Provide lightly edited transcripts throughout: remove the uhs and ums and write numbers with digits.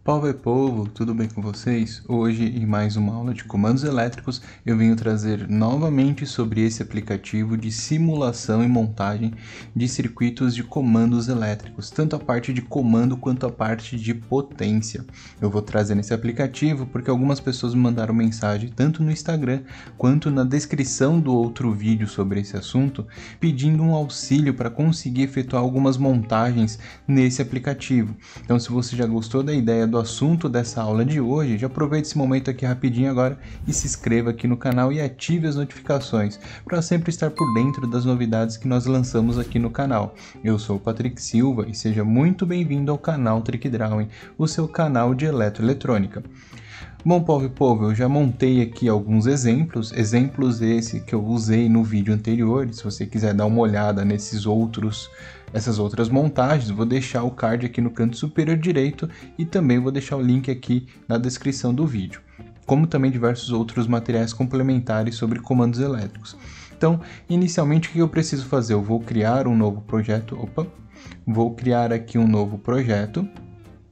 Povo é povo, tudo bem com vocês? Hoje, em mais uma aula de comandos elétricos, eu venho trazer novamente sobre esse aplicativo de simulação e montagem de circuitos de comandos elétricos, tanto a parte de comando quanto a parte de potência. Eu vou trazer nesse aplicativo porque algumas pessoas me mandaram mensagem, tanto no Instagram quanto na descrição do outro vídeo sobre esse assunto, pedindo um auxílio para conseguir efetuar algumas montagens nesse aplicativo. Então, se você já gostou da ideia do assunto dessa aula de hoje, já aproveite esse momento aqui rapidinho agora e se inscreva aqui no canal e ative as notificações para sempre estar por dentro das novidades que nós lançamos aqui no canal. Eu sou o Patrick Silva e seja muito bem-vindo ao canal Trick Drawing, o seu canal de eletroeletrônica. Bom, povo e povo, eu já montei aqui alguns exemplos esse que eu usei no vídeo anterior. Se você quiser dar uma olhada essas outras montagens, vou deixar o card aqui no canto superior direito e também vou deixar o link aqui na descrição do vídeo, como também diversos outros materiais complementares sobre comandos elétricos. Então, inicialmente o que eu preciso fazer? Eu vou criar um novo projeto, vou criar aqui um novo projeto,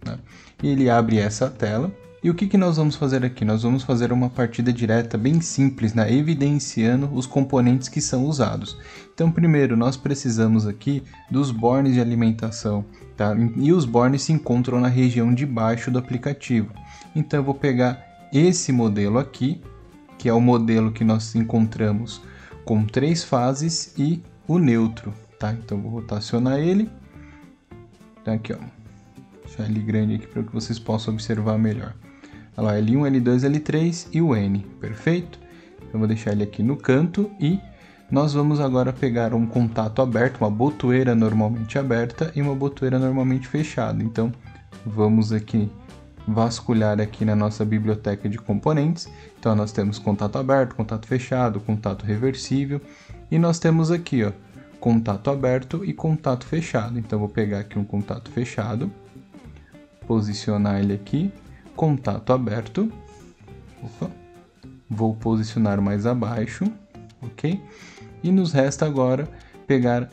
né? E ele abre essa tela. E o que nós vamos fazer aqui? Nós vamos fazer uma partida direta bem simples, né? Evidenciando os componentes que são usados. Então, primeiro, nós precisamos aqui dos bornes de alimentação, tá? E os bornes se encontram na região de baixo do aplicativo. Então, eu vou pegar esse modelo aqui, que é o modelo que nós encontramos com 3 fases e o neutro, tá? Então, eu vou rotacionar ele. Tá aqui, ó. Deixar ele grande aqui para que vocês possam observar melhor. Olha lá, L1, L2, L3 e o N, perfeito? Eu vou deixar ele aqui no canto e nós vamos agora pegar um contato aberto, uma botoeira normalmente aberta e uma botoeira normalmente fechada. Então, vamos aqui vasculhar aqui na nossa biblioteca de componentes. Então, nós temos contato aberto, contato fechado, contato reversível e nós temos aqui, ó, contato aberto e contato fechado. Então, vou pegar aqui um contato fechado, posicionar ele aqui, contato aberto, vou posicionar mais abaixo, ok? E nos resta agora pegar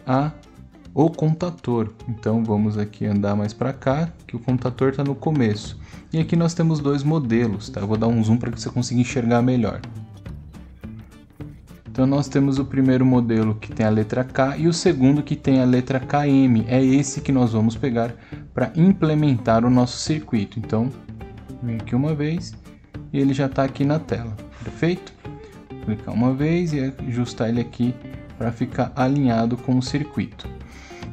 o contator. Então vamos aqui andar mais para cá, que o contator está no começo. E aqui nós temos 2 modelos, tá? Eu vou dar um zoom para que você consiga enxergar melhor. Então nós temos o primeiro modelo que tem a letra K e o segundo que tem a letra KM. É esse que nós vamos pegar para implementar o nosso circuito. Então, vem aqui uma vez e ele já está aqui na tela, perfeito? Vou clicar uma vez e ajustar ele aqui para ficar alinhado com o circuito.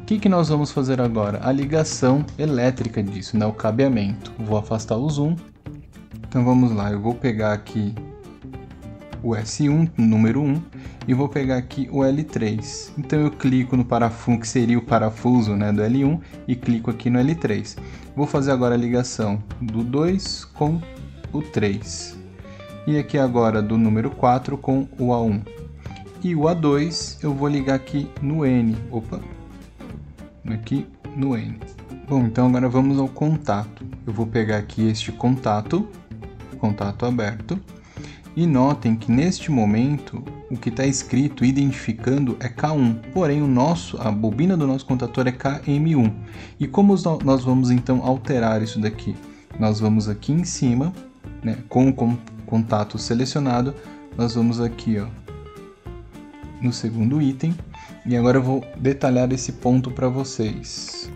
O que nós vamos fazer agora? A ligação elétrica disso, né? O cabeamento. Vou afastar o zoom. Então vamos lá, eu vou pegar aqui o S1, número 1, e vou pegar aqui o L3. Então eu clico no parafuso, que seria o parafuso, né, do L1, e clico aqui no L3. Vou fazer agora a ligação do 2 com o 3. E aqui agora do número 4 com o A1. E o A2 eu vou ligar aqui no N. Aqui no N. Bom, então agora vamos ao contato. Eu vou pegar aqui este contato aberto. E notem que neste momento o que está escrito identificando é K1, porém a bobina do nosso contator é KM1. E como nós vamos então alterar isso daqui? Nós vamos aqui em cima, né, com o contato selecionado, nós vamos aqui, ó, no segundo item, e agora eu vou detalhar esse ponto para vocês.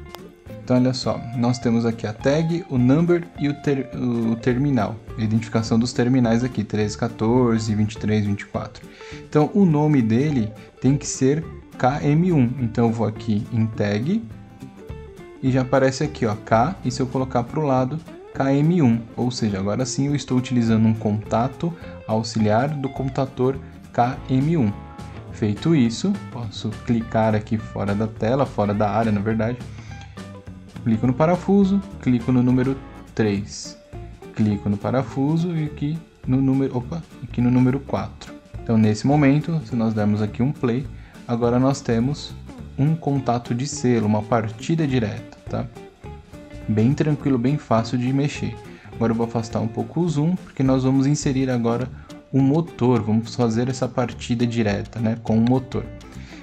Então olha só, nós temos aqui a tag, o number e o terminal, a identificação dos terminais aqui, 13, 14, 23, 24. Então o nome dele tem que ser KM1, então eu vou aqui em tag e já aparece aqui, ó, K, e se eu colocar para o lado, KM1, ou seja, agora sim eu estou utilizando um contato auxiliar do contator KM1. Feito isso, posso clicar aqui fora da tela, fora da área na verdade, clico no parafuso, clico no número 3, clico no parafuso e aqui no número 4. Então nesse momento, se nós dermos aqui um play, agora nós temos um contato de selo, uma partida direta, tá? Bem tranquilo, bem fácil de mexer. Agora eu vou afastar um pouco o zoom, porque nós vamos inserir agora o motor, vamos fazer essa partida direta, né, com o motor.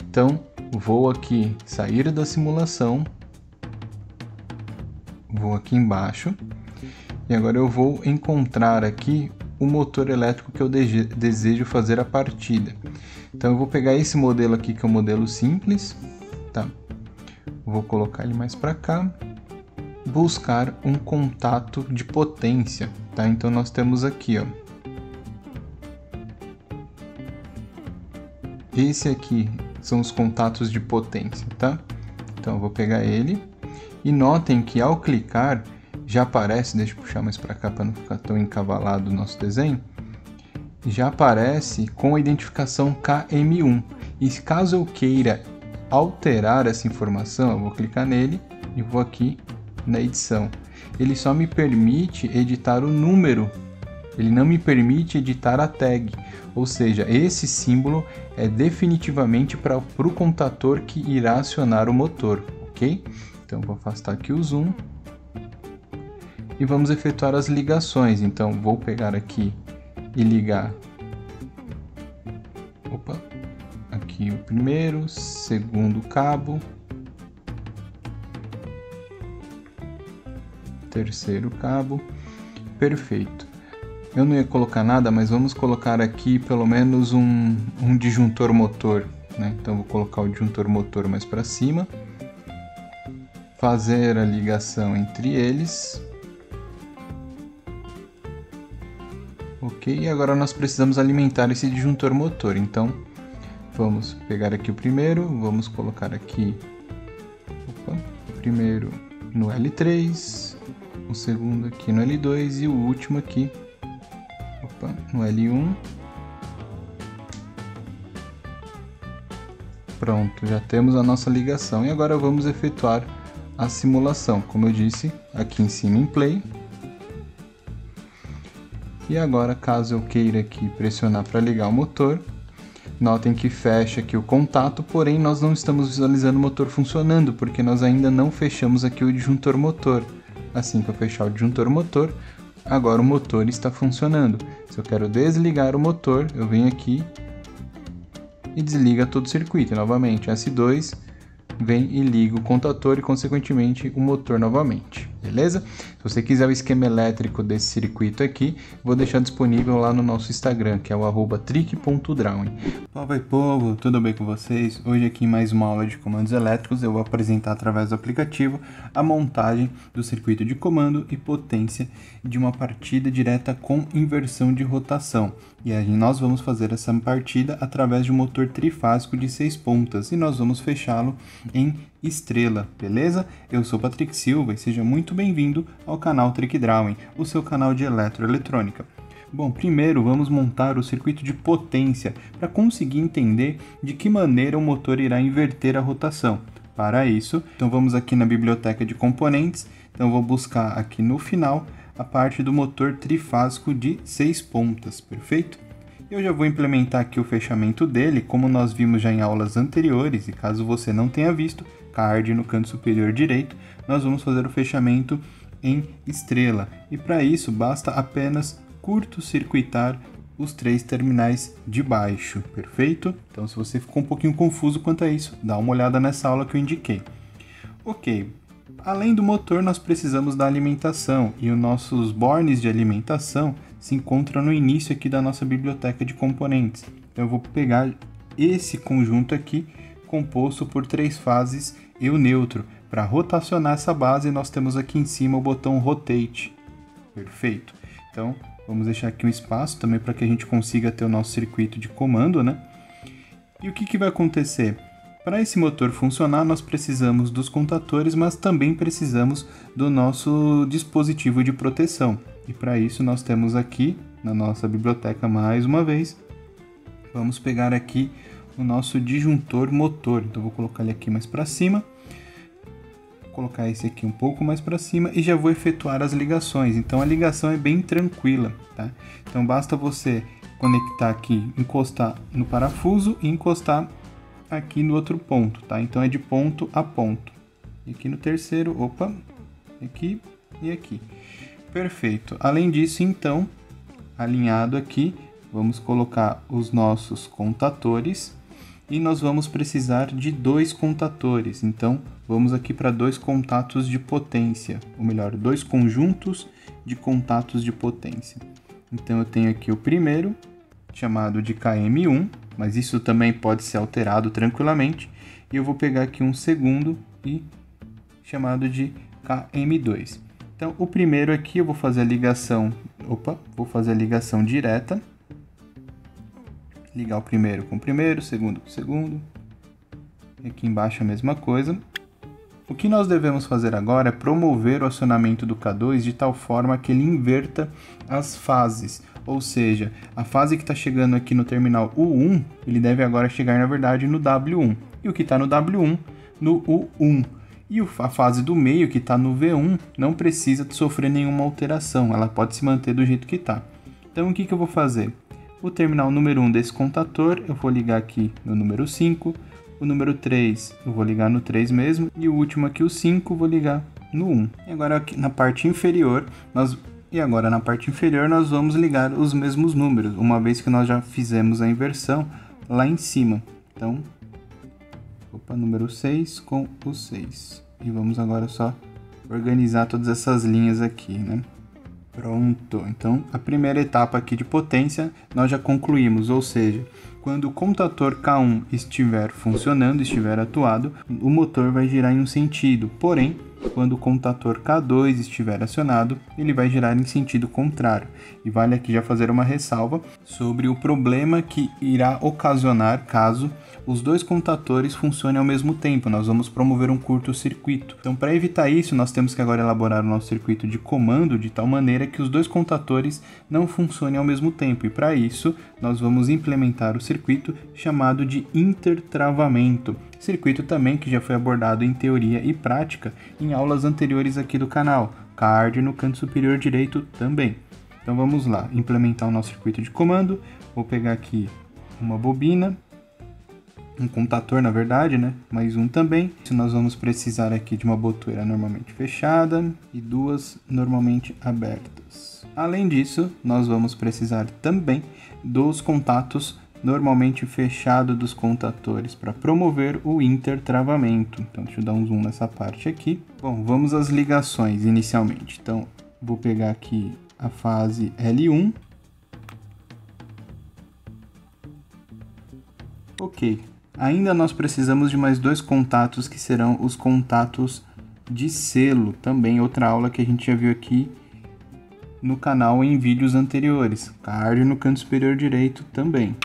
Então vou aqui sair da simulação, vou aqui embaixo E agora eu vou encontrar aqui o motor elétrico que eu desejo fazer a partida. Então eu vou pegar esse modelo aqui, que é o modelo simples, tá? Vou colocar ele mais para cá. Buscar um contato de potência, tá? Então nós temos aqui, ó. Esse aqui são os contatos de potência, tá? Então eu vou pegar ele e notem que ao clicar já aparece, deixa eu puxar mais para cá para não ficar tão encavalado o nosso desenho, já aparece com a identificação KM1. E caso eu queira alterar essa informação, eu vou clicar nele e vou aqui na edição. Ele só me permite editar o número, ele não me permite editar a tag, ou seja, esse símbolo é definitivamente para o contator que irá acionar o motor, ok? Então vou afastar aqui o zoom e vamos efetuar as ligações. Então vou pegar aqui e ligar, aqui o primeiro, segundo cabo, terceiro cabo, perfeito. Eu não ia colocar nada, mas vamos colocar aqui pelo menos um disjuntor motor, né? Então vou colocar o disjuntor motor mais para cima, fazer a ligação entre eles. Ok, e agora nós precisamos alimentar esse disjuntor motor, então vamos pegar aqui o primeiro, vamos colocar aqui o primeiro no L3, o segundo aqui no L2 e o último aqui no L1. Pronto, já temos a nossa ligação e agora vamos efetuar a simulação, como eu disse, aqui em cima em Play. E agora, caso eu queira aqui pressionar para ligar o motor, notem que fecha aqui o contato, porém nós não estamos visualizando o motor funcionando, porque nós ainda não fechamos aqui o disjuntor motor. Assim que eu fechar o disjuntor motor, agora o motor está funcionando. Se eu quero desligar o motor, eu venho aqui e desliga todo o circuito. E novamente, S2, vem e liga o contator e, consequentemente, o motor novamente. Beleza? Se você quiser o esquema elétrico desse circuito aqui, vou deixar disponível lá no nosso Instagram, que é o @trick.drawing. Povo e povo, tudo bem com vocês? Hoje aqui em mais uma aula de comandos elétricos, eu vou apresentar através do aplicativo a montagem do circuito de comando e potência de uma partida direta com inversão de rotação. E aí nós vamos fazer essa partida através de um motor trifásico de 6 pontas e nós vamos fechá-lo em estrela, beleza? Eu sou Patrick Silva e seja muito bem-vindo ao canal Trick Drawing, o seu canal de eletroeletrônica. Bom, primeiro vamos montar o circuito de potência para conseguir entender de que maneira o motor irá inverter a rotação. Para isso, então vamos aqui na biblioteca de componentes, então vou buscar aqui no final a parte do motor trifásico de 6 pontas, perfeito? Eu já vou implementar aqui o fechamento dele, como nós vimos já em aulas anteriores, e caso você não tenha visto, card no canto superior direito, nós vamos fazer o fechamento em estrela. E para isso, basta apenas curto-circuitar os 3 terminais de baixo, perfeito? Então, se você ficou um pouquinho confuso quanto a isso, dá uma olhada nessa aula que eu indiquei. Ok, além do motor, nós precisamos da alimentação, e os nossos bornes de alimentação se encontram no início aqui da nossa biblioteca de componentes. Então, eu vou pegar esse conjunto aqui, composto por 3 fases e o neutro. Para rotacionar essa base, nós temos aqui em cima o botão Rotate. Perfeito. Então, vamos deixar aqui um espaço também para que a gente consiga ter o nosso circuito de comando, né? E o que vai acontecer? Para esse motor funcionar, nós precisamos dos contatores, mas também precisamos do nosso dispositivo de proteção. E para isso, nós temos aqui na nossa biblioteca, mais uma vez, vamos pegar aqui o nosso disjuntor motor. Então, vou colocar ele aqui mais para cima, vou colocar esse aqui um pouco mais para cima e já vou efetuar as ligações. Então, a ligação é bem tranquila, tá? Então, basta você conectar aqui, encostar no parafuso e encostar aqui no outro ponto, tá? Então, é de ponto a ponto. E aqui no terceiro, aqui e aqui. Perfeito. Além disso, então, alinhado aqui, vamos colocar os nossos contatores e nós vamos precisar de 2 contatores. Então, vamos aqui para 2 contatos de potência, ou melhor, 2 conjuntos de contatos de potência. Então, eu tenho aqui o primeiro, chamado de KM1, mas isso também pode ser alterado tranquilamente. E eu vou pegar aqui um segundo e chamado de KM2. Então, o primeiro aqui eu vou fazer a ligação, direta. Ligar o primeiro com o primeiro, segundo com o segundo. E aqui embaixo a mesma coisa. O que nós devemos fazer agora é promover o acionamento do K2 de tal forma que ele inverta as fases. Ou seja, a fase que está chegando aqui no terminal U1, ele deve agora chegar, na verdade, no W1. E o que está no W1, no U1. E a fase do meio, que está no V1, não precisa sofrer nenhuma alteração. Ela pode se manter do jeito que está. Então, o que eu vou fazer? O terminal número 1 desse contator, eu vou ligar aqui no número 5. O número 3, eu vou ligar no 3 mesmo. E o último aqui, o 5, vou ligar no 1. E agora aqui na parte inferior, nós vamos ligar os mesmos números, uma vez que nós já fizemos a inversão lá em cima. Então, número 6 com o 6. E vamos agora só organizar todas essas linhas aqui, né? Pronto, então a primeira etapa aqui de potência nós já concluímos, ou seja, quando o contator K1 estiver funcionando, estiver atuado, o motor vai girar em um sentido, porém, quando o contator K2 estiver acionado, ele vai girar em sentido contrário. E vale aqui já fazer uma ressalva sobre o problema que irá ocasionar caso os 2 contatores funcionem ao mesmo tempo. Nós vamos promover um curto-circuito. Então, para evitar isso, nós temos que agora elaborar o nosso circuito de comando de tal maneira que os 2 contatores não funcionem ao mesmo tempo. E para isso, nós vamos implementar o circuito chamado de intertravamento. Circuito também que já foi abordado em teoria e prática em aulas anteriores aqui do canal, card no canto superior direito também. Então vamos lá, implementar o nosso circuito de comando. Vou pegar aqui uma bobina, um contator na verdade, né? Mais um também. Nós vamos precisar aqui de uma botoeira normalmente fechada e 2 normalmente abertas. Além disso, nós vamos precisar também dos contatos normalmente fechado dos contatores para promover o intertravamento. Então, deixa eu dar um zoom nessa parte aqui. Bom, vamos às ligações inicialmente. Então, vou pegar aqui a fase L1. Ok. Ainda nós precisamos de mais 2 contatos que serão os contatos de selo. Também outra aula que a gente já viu aqui no canal em vídeos anteriores. Card no canto superior direito também.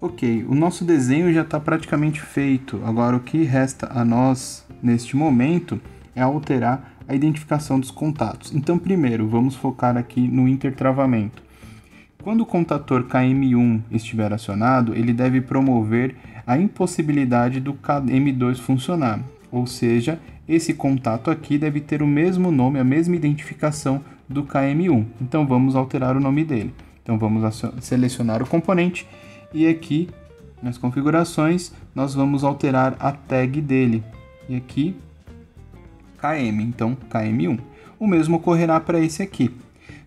Ok, o nosso desenho já está praticamente feito. Agora o que resta a nós neste momento é alterar a identificação dos contatos. Então primeiro vamos focar aqui no intertravamento. Quando o contator KM1 estiver acionado, ele deve promover a impossibilidade do KM2 funcionar. Ou seja, esse contato aqui deve ter o mesmo nome, a mesma identificação do KM1. Então vamos alterar o nome dele. Então vamos selecionar o componente. E aqui, nas configurações, nós vamos alterar a tag dele. E aqui, KM, então KM1. O mesmo ocorrerá para esse aqui.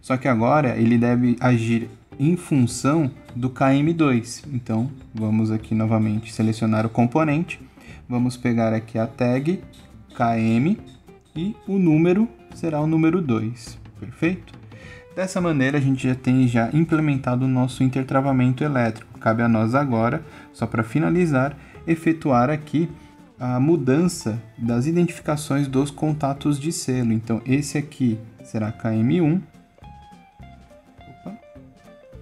Só que agora ele deve agir em função do KM2. Então, vamos aqui novamente selecionar o componente. Vamos pegar aqui a tag KM e o número será o número 2. Perfeito? Dessa maneira, a gente já tem implementado o nosso intertravamento elétrico. Cabe a nós agora, só para finalizar, efetuar aqui a mudança das identificações dos contatos de selo. Então, esse aqui será KM1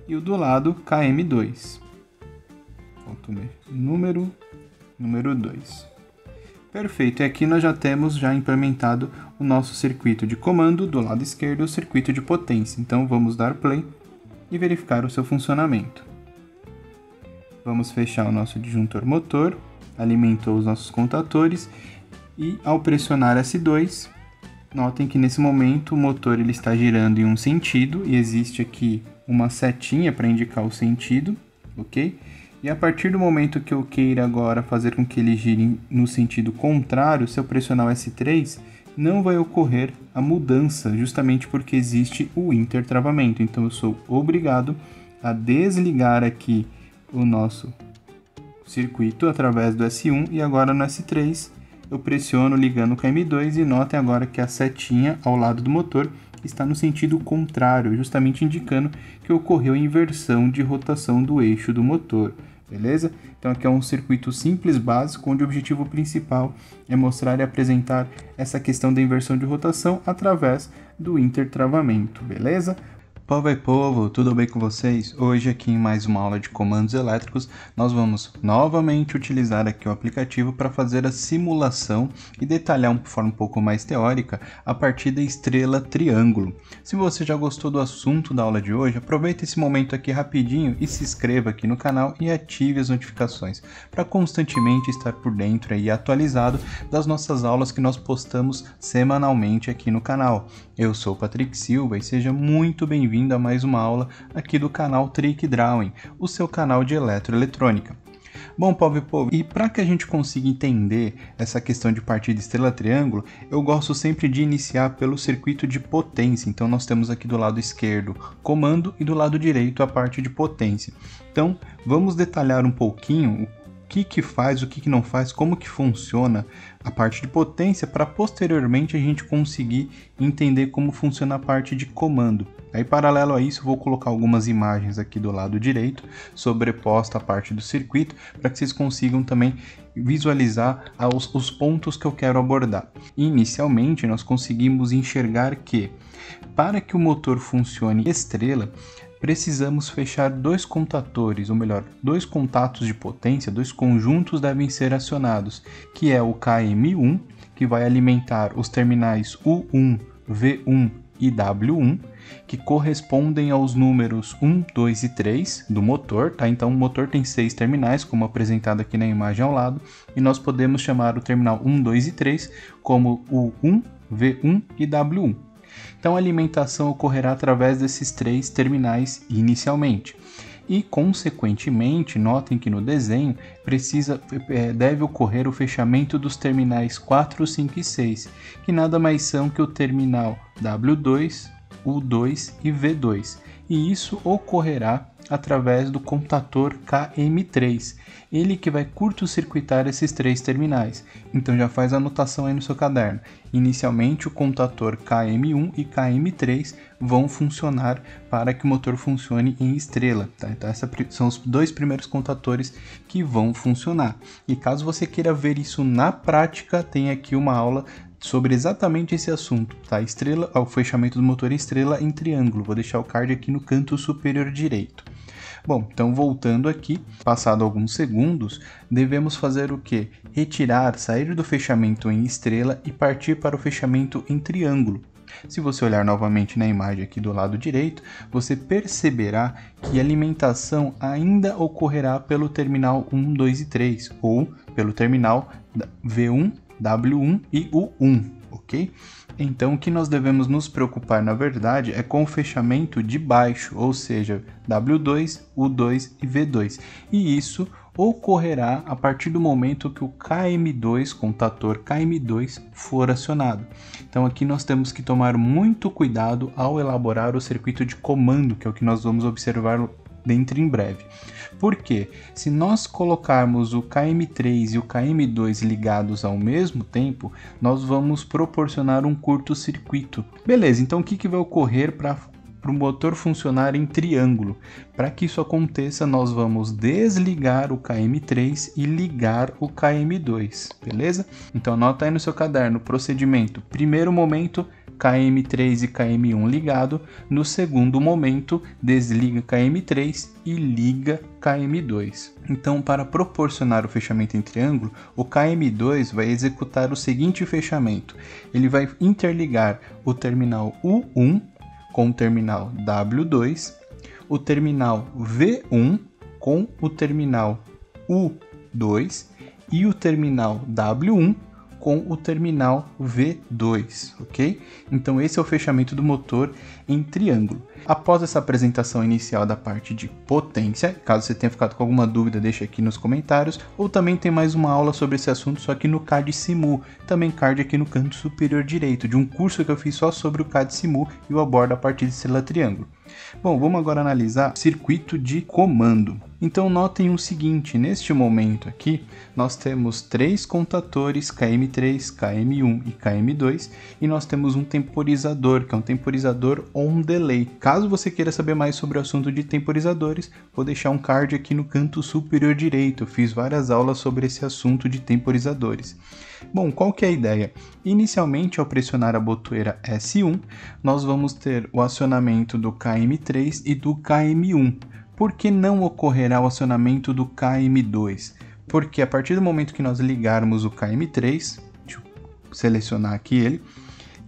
e o do lado KM2. Falta o número 2. Perfeito, e aqui nós já temos implementado o nosso circuito de comando, do lado esquerdo o circuito de potência. Então vamos dar play e verificar o seu funcionamento. Vamos fechar o nosso disjuntor motor, alimentou os nossos contatores e ao pressionar S2, notem que nesse momento o motor ele está girando em um sentido e existe aqui uma setinha para indicar o sentido, ok? E a partir do momento que eu queira agora fazer com que ele gire no sentido contrário, se eu pressionar o S3, não vai ocorrer a mudança, justamente porque existe o intertravamento. Então eu sou obrigado a desligar aqui o nosso circuito através do S1 e agora no S3 eu pressiono ligando o KM2 e notem agora que a setinha ao lado do motor está no sentido contrário, justamente indicando que ocorreu a inversão de rotação do eixo do motor, beleza? Então aqui é um circuito simples, básico, onde o objetivo principal é mostrar e apresentar essa questão da inversão de rotação através do intertravamento, beleza? Povo e povo, tudo bem com vocês? Hoje aqui em mais uma aula de comandos elétricos, nós vamos novamente utilizar aqui o aplicativo para fazer a simulação e detalhar de forma um pouco mais teórica a partir da estrela triângulo. Se você já gostou do assunto da aula de hoje, aproveite esse momento aqui rapidinho e se inscreva aqui no canal e ative as notificações para constantemente estar por dentro e atualizado das nossas aulas que nós postamos semanalmente aqui no canal. Eu sou o Patrick Silva e seja muito bem-vindo a mais uma aula aqui do canal Trick Drawing, o seu canal de eletroeletrônica. Bom, povo e povo, e para que a gente consiga entender essa questão de partida estrela-triângulo, eu gosto sempre de iniciar pelo circuito de potência. Então nós temos aqui do lado esquerdo comando e do lado direito a parte de potência. Então vamos detalhar um pouquinho o que faz, o que não faz, como que funciona a parte de potência para posteriormente a gente conseguir entender como funciona a parte de comando. Aí, paralelo a isso, vou colocar algumas imagens aqui do lado direito, sobreposta à parte do circuito, para que vocês consigam também visualizar os pontos que eu quero abordar. Inicialmente, nós conseguimos enxergar que, para que o motor funcione estrela, precisamos fechar dois contatores, ou melhor, dois contatos de potência, dois conjuntos devem ser acionados, que é o KM1, que vai alimentar os terminais U1, V1 e W1, que correspondem aos números 1, 2 e 3 do motor, tá? Então o motor tem 6 terminais, como apresentado aqui na imagem ao lado, e nós podemos chamar o terminal 1, 2 e 3 como U1, V1 e W1. Então a alimentação ocorrerá através desses três terminais inicialmente. E, consequentemente, notem que no desenho deve ocorrer o fechamento dos terminais 4, 5 e 6, que nada mais são que o terminal W2, U2 e V2. E isso ocorrerá através do contador KM3, ele que vai curto-circuitar esses três terminais. Então já faz a anotação aí no seu caderno. Inicialmente o contador KM1 e KM3 vão funcionar para que o motor funcione em estrela, tá? Então esses são os dois primeiros contadores que vão funcionar. E caso você queira ver isso na prática, tem aqui uma aula sobre exatamente esse assunto, tá? Estrela, o fechamento do motor estrela em triângulo. Vou deixar o card aqui no canto superior direito. Bom, então voltando aqui, passado alguns segundos, devemos fazer o que? Sair do fechamento em estrela e partir para o fechamento em triângulo. Se você olhar novamente na imagem aqui do lado direito, você perceberá que a alimentação ainda ocorrerá pelo terminal 1, 2 e 3, ou pelo terminal V1, W1 e U1, ok? Então o que nós devemos nos preocupar, na verdade, é com o fechamento de baixo, ou seja, W2, U2 e V2. E isso ocorrerá a partir do momento que o KM2, contador KM2, for acionado. Então aqui nós temos que tomar muito cuidado ao elaborar o circuito de comando, que é o que nós vamos observar dentro em breve. Porque se nós colocarmos o KM3 e o KM2 ligados ao mesmo tempo, nós vamos proporcionar um curto-circuito. Beleza, então o que vai ocorrer para o motor funcionar em triângulo? Para que isso aconteça, nós vamos desligar o KM3 e ligar o KM2, beleza? Então anota aí no seu caderno o procedimento. Primeiro momento, KM3 e KM1 ligado. No segundo momento, desliga KM3 e liga KM2. Então, para proporcionar o fechamento em triângulo, o KM2 vai executar o seguinte fechamento. Ele vai interligar o terminal U1 com o terminal W2, o terminal V1 com o terminal U2 e o terminal W1 com o terminal V2, ok? Então esse é o fechamento do motor em triângulo. Após essa apresentação inicial da parte de potência, caso você tenha ficado com alguma dúvida, deixa aqui nos comentários, ou também tem mais uma aula sobre esse assunto, só que no CAD Simu, também card aqui no canto superior direito, de um curso que eu fiz só sobre o CAD Simu e eu abordo a partir de estrela triângulo. Bom, vamos agora analisar circuito de comando. Então notem o seguinte, neste momento aqui, nós temos 3 contatores KM3, KM1 e KM2, e nós temos um temporizador, que é um temporizador on delay. Caso você queira saber mais sobre o assunto de temporizadores, vou deixar um card aqui no canto superior direito, eu fiz várias aulas sobre esse assunto de temporizadores. Bom, qual que é a ideia? Inicialmente, ao pressionar a botoeira S1, nós vamos ter o acionamento do KM3 e do KM1. Por que não ocorrerá o acionamento do KM2? Porque a partir do momento que nós ligarmos o KM3, deixa eu selecionar aqui ele,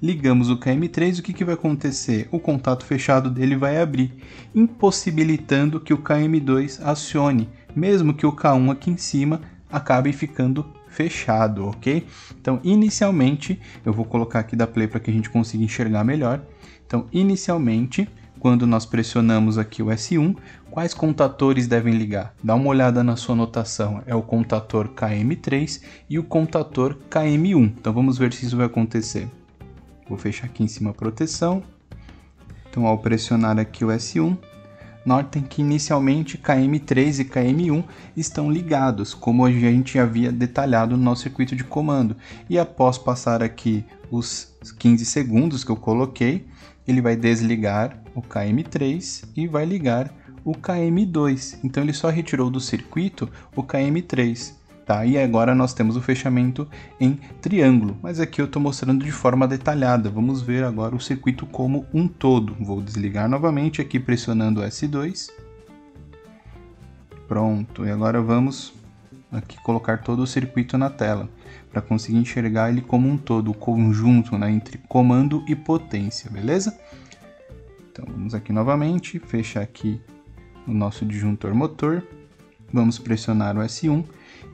ligamos o KM3, o que vai acontecer? O contato fechado dele vai abrir, impossibilitando que o KM2 acione, mesmo que o K1 aqui em cima acabe ficando fechado, ok? Então, inicialmente, eu vou colocar aqui da play para que a gente consiga enxergar melhor. Então, inicialmente, quando nós pressionamos aqui o S1, quais contatores devem ligar? Dá uma olhada na sua anotação, é o contator KM3 e o contator KM1. Então vamos ver se isso vai acontecer. Vou fechar aqui em cima a proteção. Então ao pressionar aqui o S1, notem que inicialmente KM3 e KM1 estão ligados, como a gente havia detalhado no nosso circuito de comando. E após passar aqui os 15 segundos que eu coloquei, ele vai desligar o KM3 e vai ligar o KM2. Então ele só retirou do circuito o KM3, tá? E agora nós temos o fechamento em triângulo, mas aqui eu estou mostrando de forma detalhada. Vamos ver agora o circuito como um todo. Vou desligar novamente aqui pressionando o S2. Pronto, e agora vamos aqui colocar todo o circuito na tela, para conseguir enxergar ele como um todo, o conjunto, né, entre comando e potência, beleza? Então vamos aqui novamente, fechar aqui o nosso disjuntor motor, vamos pressionar o S1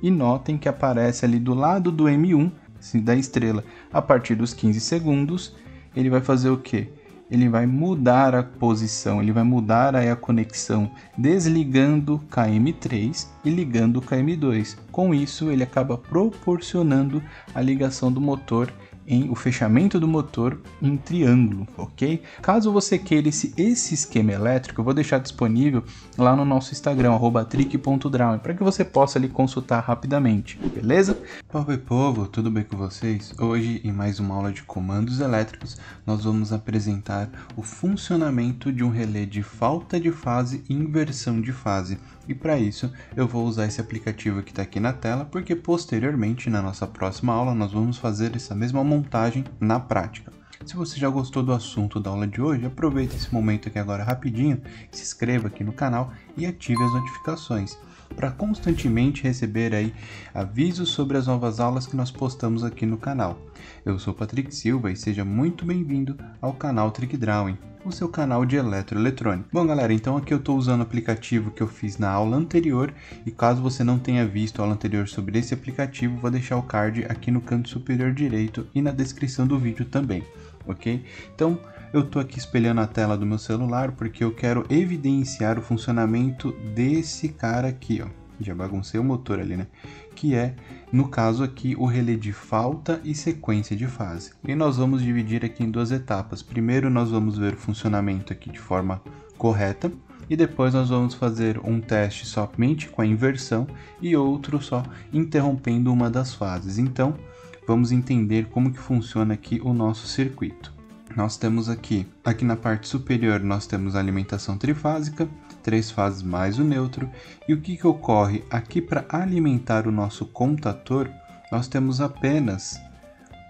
e notem que aparece ali do lado do M1, assim, da estrela, a partir dos 15 segundos, ele vai fazer o quê? Ele vai mudar a posição, ele vai mudar aí a conexão, desligando KM3 e ligando o KM2. Com isso, ele acaba proporcionando a ligação do motor, o fechamento do motor em triângulo, ok? Caso você queira esse esquema elétrico, eu vou deixar disponível lá no nosso Instagram, @trick.drawing, para que você possa ali consultar rapidamente, beleza? Oi povo, tudo bem com vocês? Hoje, em mais uma aula de comandos elétricos, nós vamos apresentar o funcionamento de um relé de falta de fase e inversão de fase. E para isso, eu vou usar esse aplicativo que está aqui na tela, porque posteriormente, na nossa próxima aula, nós vamos fazer essa mesma montagem na prática. Se você já gostou do assunto da aula de hoje, aproveite esse momento aqui agora rapidinho, se inscreva aqui no canal e ative as notificações, para constantemente receber aí avisos sobre as novas aulas que nós postamos aqui no canal. Eu sou Patrick Silva e seja muito bem-vindo ao canal Trick Drawing, o seu canal de eletroeletrônica. Bom galera, então aqui eu estou usando o aplicativo que eu fiz na aula anterior, e caso você não tenha visto a aula anterior sobre esse aplicativo, vou deixar o card aqui no canto superior direito e na descrição do vídeo também, ok? Então eu estou aqui espelhando a tela do meu celular porque eu quero evidenciar o funcionamento desse cara aqui, ó. Já baguncei o motor ali, né? Que é, no caso aqui, o relé de falta e sequência de fase. E nós vamos dividir aqui em duas etapas. Primeiro nós vamos ver o funcionamento aqui de forma correta, e depois nós vamos fazer um teste somente com a inversão e outro só interrompendo uma das fases. Então, vamos entender como que funciona aqui o nosso circuito. Nós temos aqui na parte superior, nós temos a alimentação trifásica, 3 fases mais o neutro, e o que ocorre aqui para alimentar o nosso contator, nós temos apenas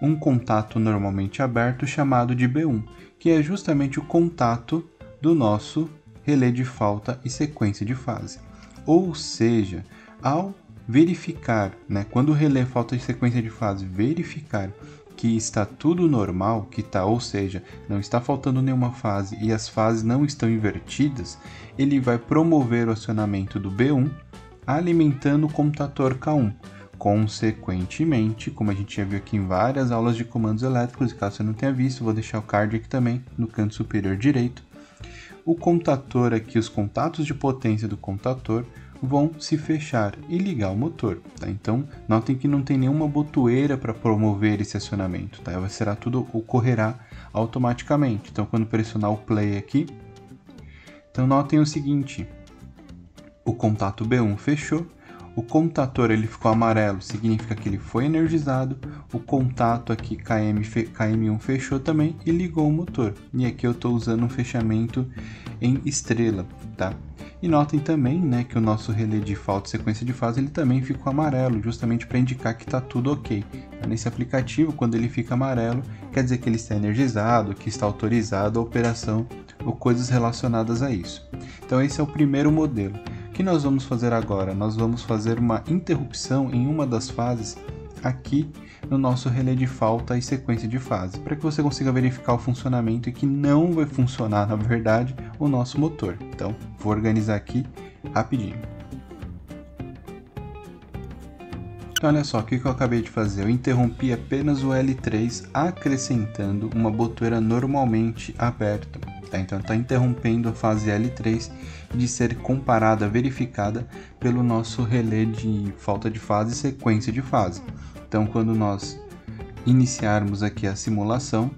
um contato normalmente aberto chamado de B1, que é justamente o contato do nosso relé de falta e sequência de fase. Ou seja, ao verificar, né, quando o relé falta e sequência de fase verificar que está tudo normal, ou seja, não está faltando nenhuma fase e as fases não estão invertidas, ele vai promover o acionamento do B1, alimentando o computador K1. Consequentemente, como a gente já viu aqui em várias aulas de comandos elétricos, e caso você não tenha visto, vou deixar o card aqui também no canto superior direito, o computador aqui, os contatos de potência do computador vão se fechar e ligar o motor, tá? Então, notem que não tem nenhuma botoeira para promover esse acionamento, tá? Tudo ocorrerá automaticamente. Então, quando pressionar o play aqui, então notem o seguinte, o contato B1 fechou, o contator ele ficou amarelo, significa que ele foi energizado, o contato aqui KM1 fechou também e ligou o motor. E aqui eu estou usando um fechamento em estrela, tá? E notem também, né, que o nosso relé de falta e sequência de fase ele também ficou amarelo, justamente para indicar que está tudo ok. Nesse aplicativo, quando ele fica amarelo, quer dizer que ele está energizado, que está autorizado a operação ou coisas relacionadas a isso. Então esse é o primeiro modelo. O que nós vamos fazer agora? Nós vamos fazer uma interrupção em uma das fases aqui no nosso relé de falta e sequência de fase, para que você consiga verificar o funcionamento e que não vai funcionar, na verdade, o nosso motor. Então, vou organizar aqui rapidinho. Então, olha só, o que eu acabei de fazer? Eu interrompi apenas o L3 acrescentando uma botoeira normalmente aberta. Então está interrompendo a fase L3 de ser comparada, verificada pelo nosso relé de falta de fase e sequência de fase. Então quando nós iniciarmos aqui a simulação,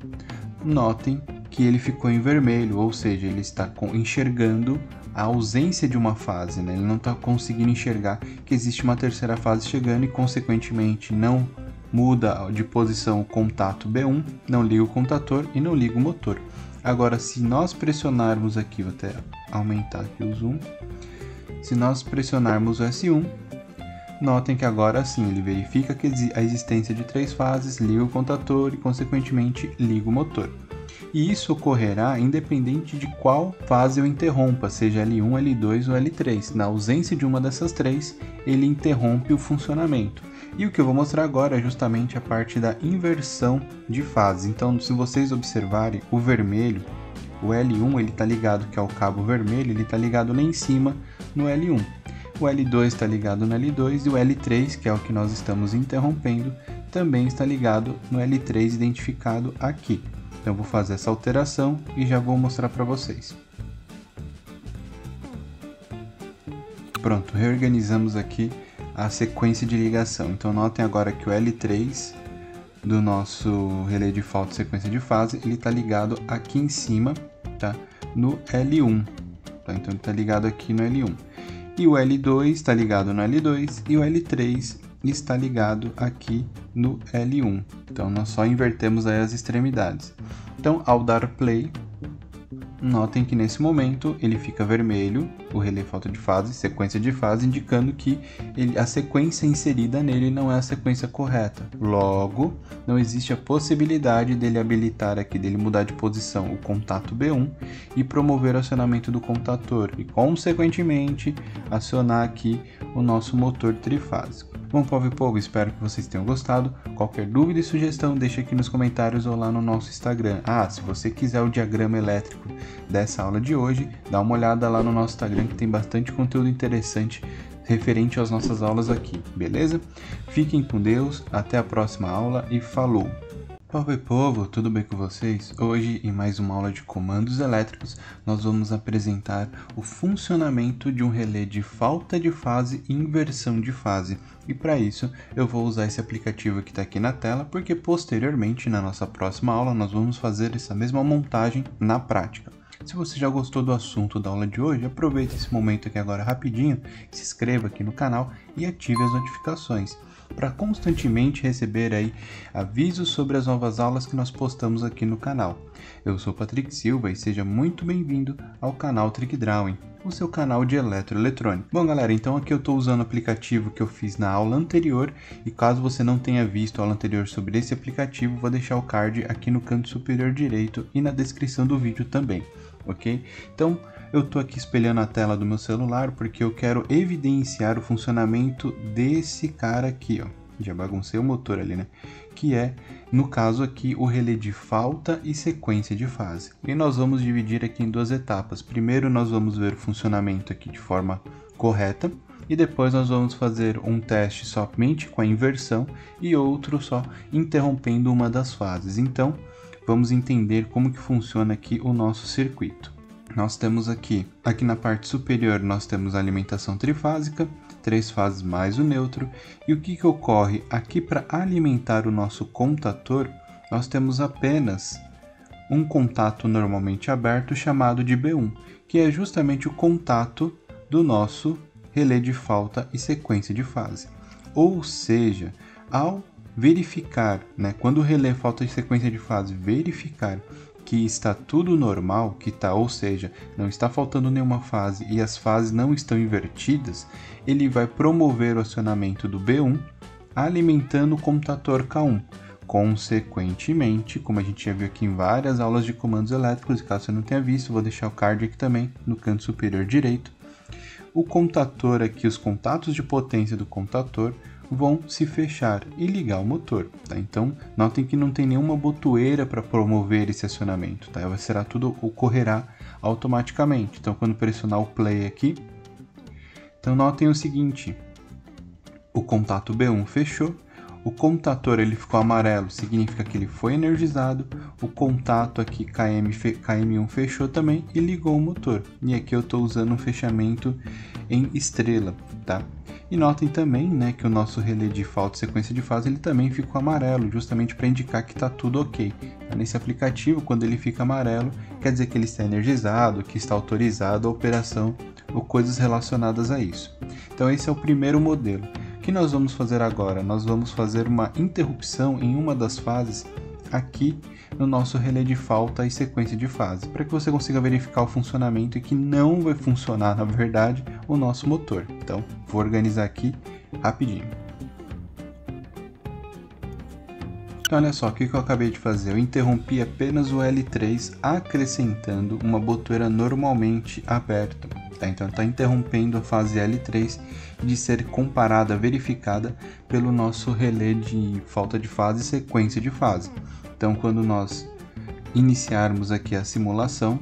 notem que ele ficou em vermelho, ou seja, ele está enxergando a ausência de uma fase, né? Ele não está conseguindo enxergar que existe uma terceira fase chegando e consequentemente não muda de posição o contato B1, não liga o contator e não liga o motor. Agora, se nós pressionarmos aqui, vou até aumentar aqui o zoom, se nós pressionarmos o S1, notem que agora sim, ele verifica que a existência de 3 fases, liga o contator e consequentemente liga o motor. E isso ocorrerá independente de qual fase eu interrompa, seja L1, L2 ou L3. Na ausência de uma dessas 3, ele interrompe o funcionamento. E o que eu vou mostrar agora é justamente a parte da inversão de fases. Então, se vocês observarem, o vermelho, o L1, ele está ligado, que é o cabo vermelho, ele está ligado lá em cima no L1. O L2 está ligado no L2 e o L3, que é o que nós estamos interrompendo, também está ligado no L3 identificado aqui. Então, eu vou fazer essa alteração e já vou mostrar para vocês. Pronto, reorganizamos aqui a sequência de ligação. Então notem agora que o L3 do nosso relé de falta e sequência de fase, ele está ligado aqui em cima, tá? No L1, tá? Então ele está ligado aqui no L1. E o L2 está ligado no L2 e o L3 está ligado aqui no L1. Então nós só invertemos aí as extremidades. Então ao dar play, notem que nesse momento ele fica vermelho, o relé falta de fase, sequência de fase, indicando que a sequência inserida nele não é a sequência correta. Logo, não existe a possibilidade dele habilitar aqui, dele mudar de posição o contato B1 e promover o acionamento do contator e, consequentemente, acionar aqui o nosso motor trifásico. Bom, povo e povo, espero que vocês tenham gostado. Qualquer dúvida e sugestão, deixe aqui nos comentários ou lá no nosso Instagram. Se você quiser o diagrama elétrico dessa aula de hoje, dá uma olhada lá no nosso Instagram que tem bastante conteúdo interessante referente às nossas aulas aqui, beleza? Fiquem com Deus, até a próxima aula e falou! Povo e povo, tudo bem com vocês? Hoje, em mais uma aula de comandos elétricos, nós vamos apresentar o funcionamento de um relé de falta de fase e inversão de fase. E para isso, eu vou usar esse aplicativo que está aqui na tela, porque posteriormente, na nossa próxima aula, nós vamos fazer essa mesma montagem na prática. Se você já gostou do assunto da aula de hoje, aproveite esse momento aqui agora rapidinho, se inscreva aqui no canal e ative as notificações, para constantemente receber aí avisos sobre as novas aulas que nós postamos aqui no canal. Eu sou Patrick Silva e seja muito bem-vindo ao canal Trick Drawing, o seu canal de eletroeletrônica. Bom galera, então aqui eu estou usando o aplicativo que eu fiz na aula anterior e caso você não tenha visto a aula anterior sobre esse aplicativo, vou deixar o card aqui no canto superior direito e na descrição do vídeo também, ok? Então eu estou aqui espelhando a tela do meu celular porque eu quero evidenciar o funcionamento desse cara aqui, ó. Já baguncei o motor ali, né? Que é, no caso aqui, o relé de falta e sequência de fase. E nós vamos dividir aqui em 2 etapas. Primeiro nós vamos ver o funcionamento aqui de forma correta e depois nós vamos fazer um teste somente com a inversão e outro só interrompendo uma das fases. Então, vamos entender como que funciona aqui o nosso circuito. Nós temos aqui na parte superior, nós temos a alimentação trifásica, 3 fases mais o neutro. E o que ocorre? Aqui para alimentar o nosso contator, nós temos apenas um contato normalmente aberto chamado de B1, que é justamente o contato do nosso relé de falta e sequência de fase. Ou seja, ao verificar, quando o relé falta e sequência de fase verificar que está tudo normal, ou seja, não está faltando nenhuma fase e as fases não estão invertidas, ele vai promover o acionamento do B1, alimentando o computador K1. Consequentemente, como a gente já viu aqui em várias aulas de comandos elétricos, e caso você não tenha visto, vou deixar o card aqui também no canto superior direito, o computador aqui, os contatos de potência do computador vão se fechar e ligar o motor, tá? Então, notem que não tem nenhuma botoeira para promover esse acionamento, tá? Tudo ocorrerá automaticamente. Então, quando pressionar o play aqui, então notem o seguinte, o contato B1 fechou, o computador ele ficou amarelo, significa que ele foi energizado, o contato aqui KM1 fechou também e ligou o motor. E aqui eu estou usando um fechamento em estrela, tá? E notem também, que o nosso relé de falta e sequência de fase ele também ficou amarelo, justamente para indicar que está tudo ok. Nesse aplicativo, quando ele fica amarelo, quer dizer que ele está energizado, que está autorizado a operação ou coisas relacionadas a isso. Então esse é o primeiro modelo. O que nós vamos fazer agora? Nós vamos fazer uma interrupção em uma das fases aqui no nosso relé de falta e sequência de fase, para que você consiga verificar o funcionamento e que não vai funcionar, na verdade, o nosso motor. Então, vou organizar aqui rapidinho. Então, olha só, o que eu acabei de fazer? Eu interrompi apenas o L3, acrescentando uma botoeira normalmente aberta. Então, está interrompendo a fase L3 de ser comparada, verificada pelo nosso relé de falta de fase e sequência de fase. Então, quando nós iniciarmos aqui a simulação,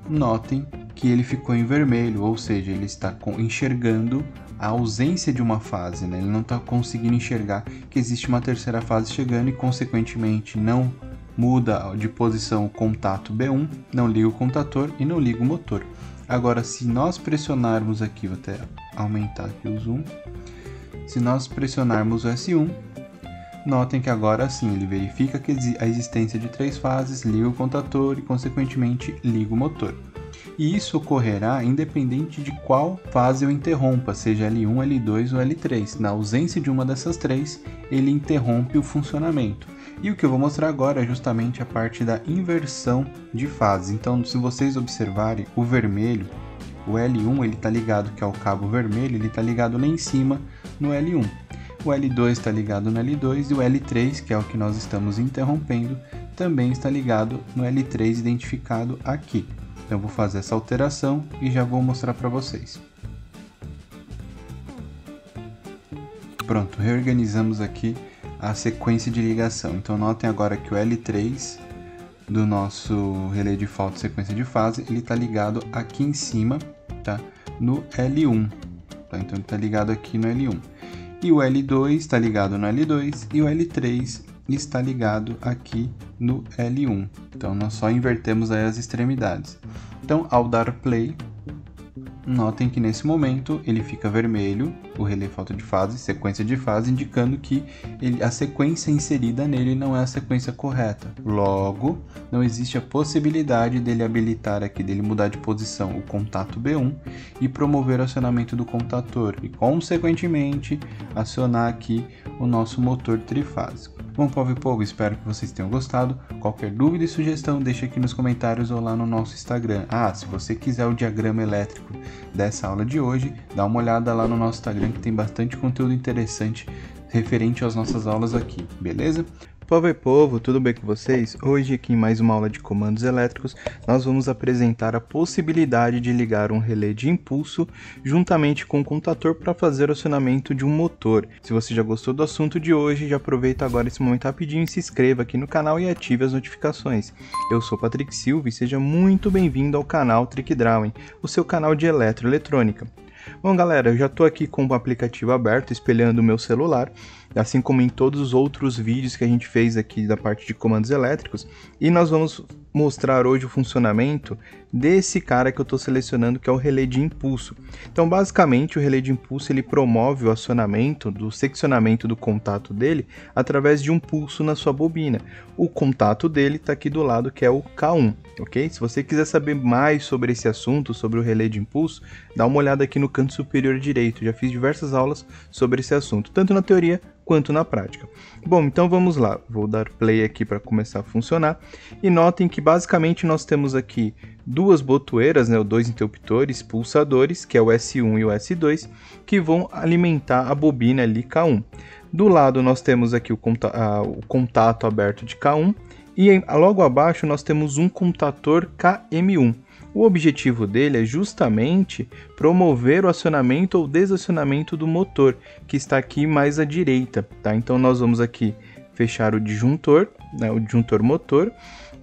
notem que ele ficou em vermelho, ou seja, ele está enxergando a ausência de uma fase, Ele não está conseguindo enxergar que existe uma terceira fase chegando e, consequentemente, não muda de posição o contato B1, não liga o contator e não liga o motor. Agora, se nós pressionarmos aqui, vou até aumentar aqui o zoom, se nós pressionarmos o S1, notem que agora sim, ele verifica que a existência de 3 fases, liga o contator e, consequentemente, liga o motor. E isso ocorrerá independente de qual fase eu interrompa, seja L1, L2 ou L3. Na ausência de uma dessas 3, ele interrompe o funcionamento. E o que eu vou mostrar agora é justamente a parte da inversão de fases. Então, se vocês observarem, o vermelho, o L1, ele está ligado, que é o cabo vermelho, ele está ligado lá em cima no L1. O L2 está ligado no L2 e o L3, que é o que nós estamos interrompendo, também está ligado no L3 identificado aqui. Então, eu vou fazer essa alteração e já vou mostrar para vocês. Pronto, reorganizamos aqui a sequência de ligação. Então, notem agora que o L3 do nosso relé de falta e sequência de fase, ele está ligado aqui em cima, tá? No L1. Tá? Então, ele está ligado aqui no L1. E o L2 está ligado no L2 e o L3 está ligado aqui no L1. Então, nós só invertemos aí as extremidades. Então, ao dar play, notem que nesse momento ele fica vermelho, o relé falta de fase, sequência de fase, indicando que a sequência inserida nele não é a sequência correta. Logo, não existe a possibilidade dele habilitar aqui, dele mudar de posição o contato B1 e promover o acionamento do contator e, consequentemente, acionar aqui o nosso motor trifásico. Bom, povo e povo, espero que vocês tenham gostado. Qualquer dúvida e sugestão, deixa aqui nos comentários ou lá no nosso Instagram. Se você quiser o diagrama elétrico dessa aula de hoje, dá uma olhada lá no nosso Instagram que tem bastante conteúdo interessante referente às nossas aulas aqui, beleza? Povo e povo, tudo bem com vocês? Hoje aqui em mais uma aula de comandos elétricos, nós vamos apresentar a possibilidade de ligar um relé de impulso juntamente com o contator para fazer o acionamento de um motor. Se você já gostou do assunto de hoje, já aproveita agora esse momento rapidinho e se inscreva aqui no canal e ative as notificações. Eu sou Patrick Silva e seja muito bem-vindo ao canal Trick Drawing, o seu canal de eletroeletrônica. Bom, galera, eu já estou aqui com o aplicativo aberto, espelhando o meu celular, assim como em todos os outros vídeos que a gente fez aqui da parte de comandos elétricos, e nós vamos mostrar hoje o funcionamento desse cara que eu estou selecionando, que é o relé de impulso. Então, basicamente, o relé de impulso ele promove o acionamento do seccionamento do contato dele através de um pulso na sua bobina. O contato dele está aqui do lado, que é o K1, ok? Se você quiser saber mais sobre esse assunto, sobre o relé de impulso, dá uma olhada aqui no canto superior direito. Já fiz diversas aulas sobre esse assunto, tanto na teoria quanto na prática. Bom, então vamos lá. Vou dar play aqui para começar a funcionar. E notem que basicamente nós temos aqui duas botoeiras, né, dois interruptores pulsadores, que é o S1 e o S2, que vão alimentar a bobina ali K1. Do lado nós temos aqui o contato aberto de K1 e logo abaixo nós temos um contator KM1. O objetivo dele é justamente promover o acionamento ou desacionamento do motor, que está aqui mais à direita, tá? Então nós vamos aqui fechar o disjuntor, né, o disjuntor motor,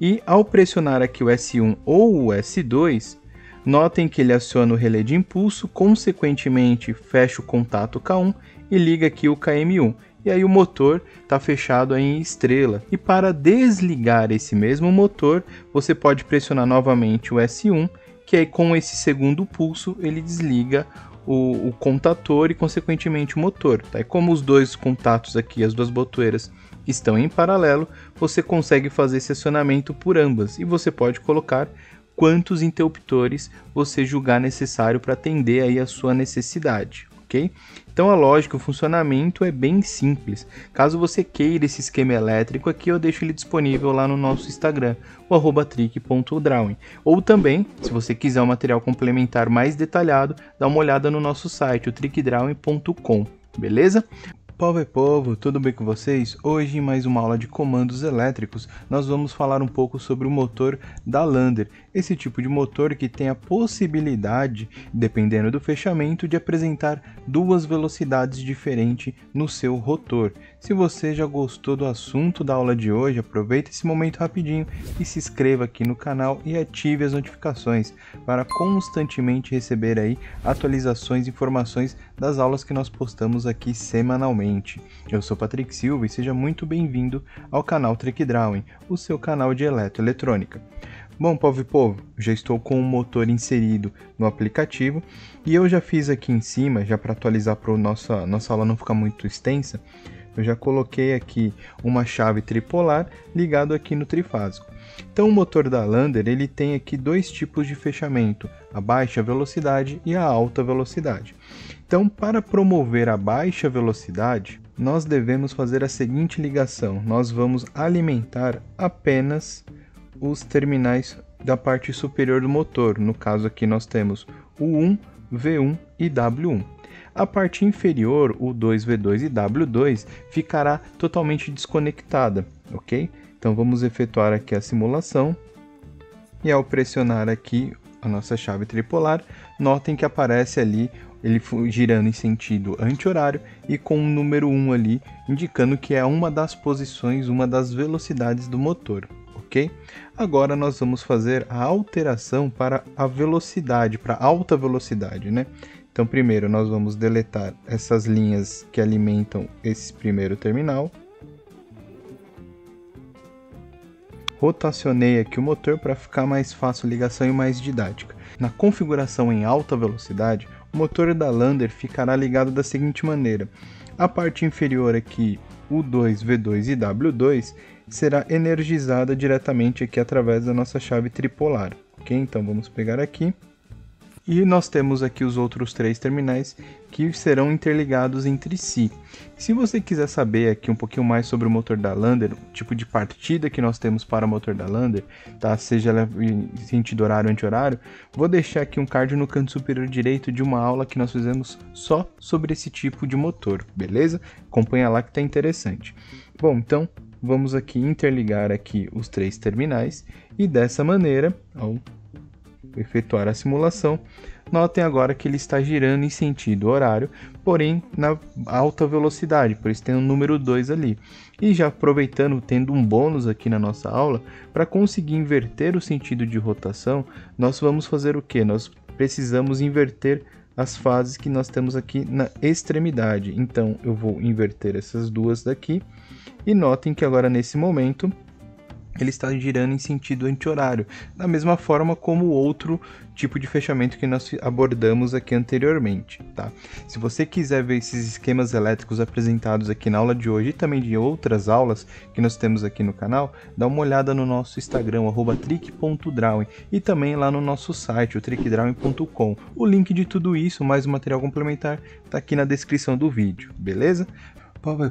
e ao pressionar aqui o S1 ou o S2, notem que ele aciona o relé de impulso, consequentemente fecha o contato K1 e liga aqui o KM1. E aí o motor está fechado em estrela. E para desligar esse mesmo motor, você pode pressionar novamente o S1, que aí com esse segundo pulso ele desliga o contator e consequentemente o motor. Tá? E como os dois contatos aqui, as duas botoeiras, estão em paralelo, você consegue fazer esse acionamento por ambas. E você pode colocar quantos interruptores você julgar necessário para atender aí a sua necessidade. Okay? Então a lógica, o funcionamento é bem simples. Caso você queira esse esquema elétrico aqui, eu deixo ele disponível lá no nosso Instagram, o @trick.drawing. Ou também, se você quiser um material complementar mais detalhado, dá uma olhada no nosso site, o trickdrawing.com, beleza? Povo e povo, tudo bem com vocês? Hoje, em mais uma aula de comandos elétricos, nós vamos falar um pouco sobre o motor da Lander. Esse tipo de motor que tem a possibilidade, dependendo do fechamento, de apresentar duas velocidades diferentes no seu rotor. Se você já gostou do assunto da aula de hoje, aproveita esse momento rapidinho e se inscreva aqui no canal e ative as notificações para constantemente receber aí atualizações e informações das aulas que nós postamos aqui semanalmente. Eu sou Patrick Silva e seja muito bem-vindo ao canal Trick Drawing, o seu canal de eletroeletrônica. Bom, povo e povo, já estou com o motor inserido no aplicativo e eu já fiz aqui em cima, já para atualizar para nossa aula não ficar muito extensa, eu já coloquei aqui uma chave tripolar ligado aqui no trifásico. Então o motor da Lander ele tem aqui dois tipos de fechamento, a baixa velocidade e a alta velocidade. Então para promover a baixa velocidade, nós devemos fazer a seguinte ligação, nós vamos alimentar apenas os terminais da parte superior do motor, no caso aqui nós temos o U1, V1 e W1. A parte inferior, o 2, V2 e W2, ficará totalmente desconectada, ok? Então vamos efetuar aqui a simulação e ao pressionar aqui a nossa chave tripolar, notem que aparece ali ele girando em sentido anti-horário e com o número 1 ali, indicando que é uma das posições, uma das velocidades do motor, ok? Agora nós vamos fazer a alteração para a velocidade, para alta velocidade, né? Então primeiro nós vamos deletar essas linhas que alimentam esse primeiro terminal. Rotacionei aqui o motor para ficar mais fácil a ligação e mais didática. Na configuração em alta velocidade, o motor da Lander ficará ligado da seguinte maneira. A parte inferior aqui, U2, V2 e W2, será energizada diretamente aqui através da nossa chave tripolar. Ok? Então vamos pegar aqui. E nós temos aqui os outros três terminais que serão interligados entre si. Se você quiser saber aqui um pouquinho mais sobre o motor da Lander, o tipo de partida que nós temos para o motor da Lander, tá? Seja ela em sentido horário ou anti-horário, vou deixar aqui um card no canto superior direito de uma aula que nós fizemos só sobre esse tipo de motor, beleza? Acompanha lá que tá interessante. Bom, então vamos aqui interligar aqui os três terminais e dessa maneira, ao efetuar a simulação, notem agora que ele está girando em sentido horário, porém na alta velocidade, por isso tem o número 2 ali. E já aproveitando, tendo um bônus aqui na nossa aula, para conseguir inverter o sentido de rotação, nós vamos fazer o que? Nós precisamos inverter as fases que nós temos aqui na extremidade. Então eu vou inverter essas duas daqui e notem que agora nesse momento ele está girando em sentido anti-horário, da mesma forma como o outro tipo de fechamento que nós abordamos aqui anteriormente, tá? Se você quiser ver esses esquemas elétricos apresentados aqui na aula de hoje e também de outras aulas que nós temos aqui no canal, dá uma olhada no nosso Instagram, @trick.drawing, e também lá no nosso site, o trickdrawing.com. O link de tudo isso, mais um material complementar, está aqui na descrição do vídeo, beleza?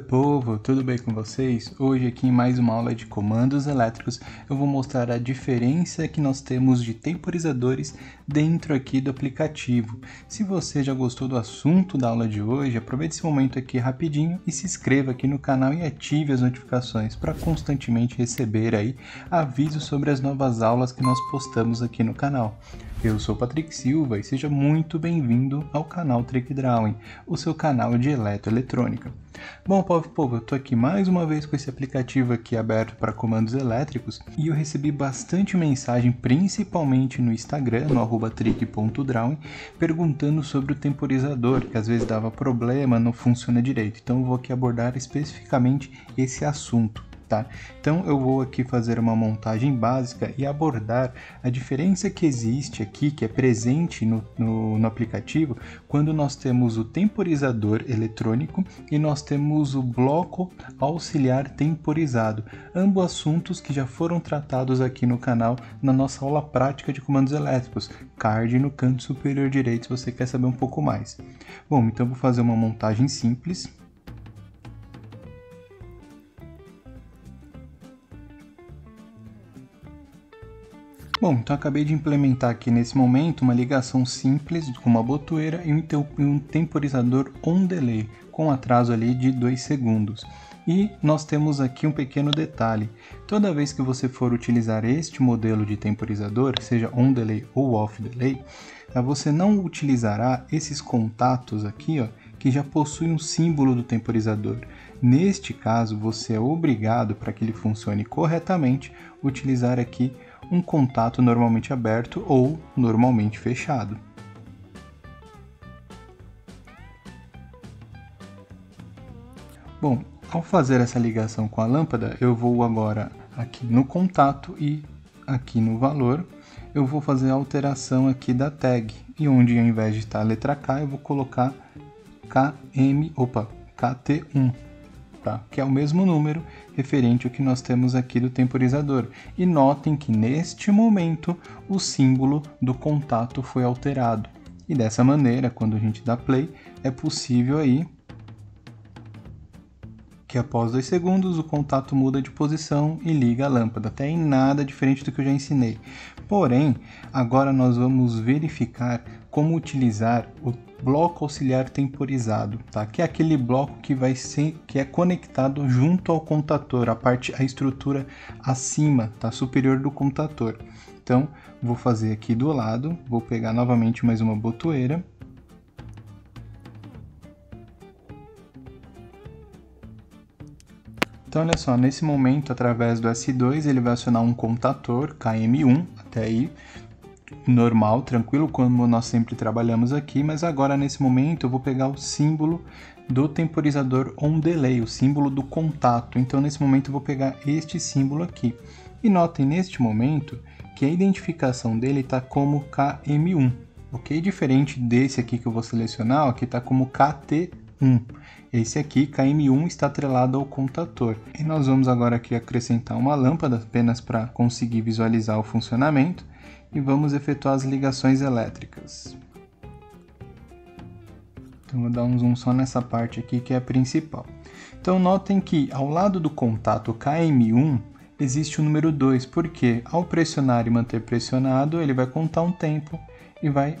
Povo, tudo bem com vocês? Hoje aqui em mais uma aula de comandos elétricos eu vou mostrar a diferença que nós temos de temporizadores dentro aqui do aplicativo. Se você já gostou do assunto da aula de hoje, aproveite esse momento aqui rapidinho e se inscreva aqui no canal e ative as notificações para constantemente receber aí avisos sobre as novas aulas que nós postamos aqui no canal. Eu sou Patrick Silva e seja muito bem-vindo ao canal Trick Drawing, o seu canal de eletroeletrônica. Bom, povo, eu tô aqui mais uma vez com esse aplicativo aqui aberto para comandos elétricos e eu recebi bastante mensagem, principalmente no Instagram, no @trick.drawing, perguntando sobre o temporizador, que às vezes dava problema, não funciona direito. Então eu vou aqui abordar especificamente esse assunto. Tá? Então eu vou aqui fazer uma montagem básica e abordar a diferença que existe aqui, que é presente no aplicativo, quando nós temos o temporizador eletrônico e nós temos o bloco auxiliar temporizado, ambos assuntos que já foram tratados aqui no canal na nossa aula prática de comandos elétricos, card no canto superior direito se você quer saber um pouco mais. Bom, então eu vou fazer uma montagem simples. Bom, então acabei de implementar aqui nesse momento uma ligação simples com uma botoeira e um temporizador on delay, com atraso ali de 2 segundos. E nós temos aqui um pequeno detalhe: toda vez que você for utilizar este modelo de temporizador, seja on delay ou off delay, você não utilizará esses contatos aqui, ó, que já possuem um símbolo do temporizador. Neste caso, você é obrigado, para que ele funcione corretamente, utilizar aqui um contato normalmente aberto ou normalmente fechado. Bom, ao fazer essa ligação com a lâmpada, eu vou agora aqui no contato e aqui no valor, eu vou fazer a alteração aqui da tag, e onde ao invés de estar a letra K, eu vou colocar KT1. Tá? Que é o mesmo número referente ao que nós temos aqui do temporizador. E notem que neste momento o símbolo do contato foi alterado. E dessa maneira, quando a gente dá play, é possível aí que após 2 segundos o contato muda de posição e liga a lâmpada. Até em nada diferente do que eu já ensinei. Porém, agora nós vamos verificar como utilizar o bloco auxiliar temporizado, tá? Que é aquele bloco que é conectado junto ao contator, a estrutura acima, tá? Superior do contator. Então, vou fazer aqui do lado, vou pegar novamente mais uma botoeira. Então, olha só, nesse momento, através do S2, ele vai acionar um contator KM1, até aí normal, tranquilo, como nós sempre trabalhamos aqui, mas agora nesse momento eu vou pegar o símbolo do temporizador on delay, o símbolo do contato. Então nesse momento eu vou pegar este símbolo aqui. E notem neste momento que a identificação dele está como KM1, ok? Diferente desse aqui que eu vou selecionar, ó, que está como KT1. Esse aqui, KM1, está atrelado ao contator. E nós vamos agora aqui acrescentar uma lâmpada, apenas para conseguir visualizar o funcionamento. E vamos efetuar as ligações elétricas. Então vou dar um zoom só nessa parte aqui que é a principal. Então notem que ao lado do contato KM1 existe o número 2, porque ao pressionar e manter pressionado ele vai contar um tempo e vai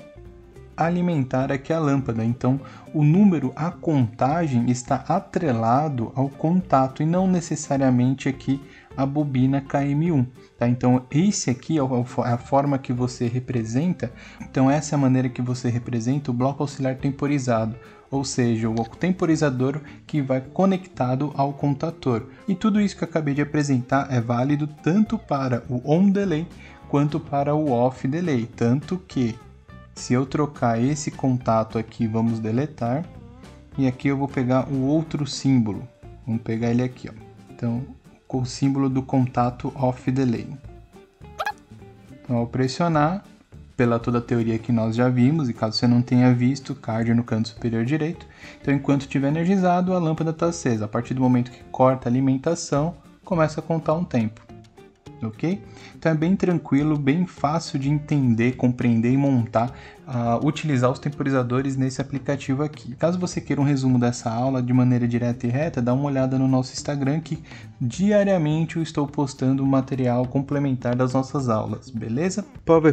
alimentar aqui a lâmpada. Então o número, a contagem está atrelado ao contato e não necessariamente aqui a bobina KM1, tá? Então esse aqui é a forma que você representa, então essa é a maneira que você representa o bloco auxiliar temporizado, ou seja, o temporizador que vai conectado ao contator. E tudo isso que eu acabei de apresentar é válido tanto para o on delay quanto para o off delay, tanto que Se eu trocar esse contato aqui, vamos deletar. E aqui eu vou pegar o outro símbolo. Vamos pegar ele aqui, ó. Então, com o símbolo do contato off delay. Então, ao pressionar, pela toda a teoria que nós já vimos, e caso você não tenha visto, card no canto superior direito. Então, enquanto estiver energizado, a lâmpada está acesa. A partir do momento que corta a alimentação, começa a contar um tempo. Ok? Então é bem tranquilo, bem fácil de entender, compreender e montar, utilizar os temporizadores nesse aplicativo aqui. Caso você queira um resumo dessa aula de maneira direta e reta, dá uma olhada no nosso Instagram que diariamente eu estou postando material complementar das nossas aulas, beleza?